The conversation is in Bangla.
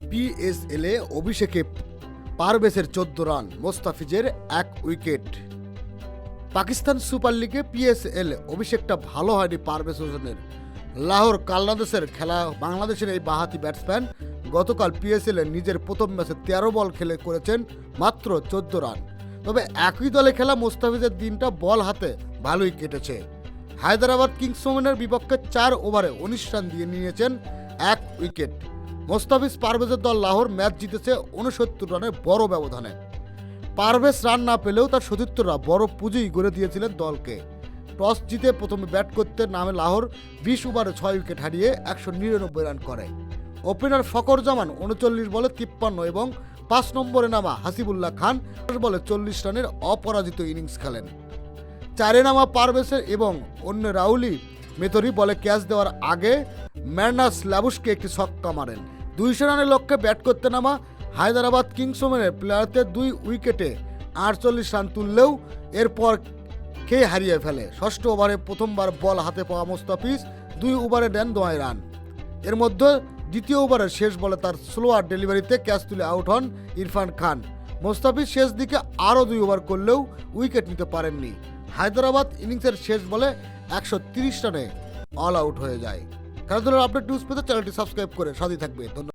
পিএসএলে অভিষেকে পারভেজের 14 রান, মোস্তাফিজের 1 উইকেট। পাকিস্তান সুপার লিগে পিএসএল অভিষেকটা ভালো হয়নি পারভেজ হোসেনের। লাহোর কালনাদেশের খেলা বাংলাদেশের এই বাঁহাতি ব্যাটসম্যান গতকাল পিএসএলে নিজের প্রথম ম্যাচে 13 বল খেলে করেছেন মাত্র 14 রান। তবে একই দলে খেলা মোস্তাফিজের দিনটা বল হাতে ভালোই কেটেছে। হায়দ্রাবাদ কিংস ওমেনের বিপক্ষে 4 ওভারে 19 রান দিয়ে নিয়েছেন 1 উইকেট। মোস্তাফিজ পারভেজের দল লাহোর ম্যাচ জিতেছে 69 রানের বড় ব্যবধানে। পারভেজ রান না পেলেও তার সতীর্থরা বড় পুঁজিই গড়ে দিয়েছিলেন দলকে। টস জিতে প্রথমে ব্যাট করতে নামে লাহোর 20 ওভারে 6 উইকেট হারিয়ে 199 রান করে। ওপেনার ফকর জামান 39 বলে 53 এবং 5 নম্বরে নামা হাসিবুল্লাহ খান 10 বলে 40 রানের অপরাজিত ইনিংস খেলেন। 4-এ নামা পারভেজের এবং অন্য রাউলি মেথরি বলে ক্যাচ দেওয়ার আগে ম্যার্নাস লাবুসকে একটি ছক্কা মারেন। 200 রানের লক্ষ্যে ব্যাট করতে নামা হায়দ্রাবাদ কিংস ওমেনের প্লেয়ারদের 2 উইকেটে 48 রান তুললেও এরপর খেয়ে হারিয়ে ফেলে। 6ষ্ঠ ওভারে প্রথমবার বল হাতে পাওয়া মোস্তাফিজ 2 ওভারে দেন 9 রান। এর মধ্যে দ্বিতীয় ওভারের শেষ বলে তার স্লোয়ার ডেলিভারিতে ক্যাচ তুলে আউট হন ইরফান খান। মোস্তাফিজ শেষ দিকে আরও 2 ওভার করলেও উইকেট নিতে পারেননি। হায়দ্রাবাদ ইনিংসের শেষ বলে 130 রানে অল আউট হয়ে যায়। খেলাধুলার আপডেট নিউজ পেতে চ্যানেলটি সাবস্ক্রাইব করে সাথে থাকবে। ধন্যবাদ।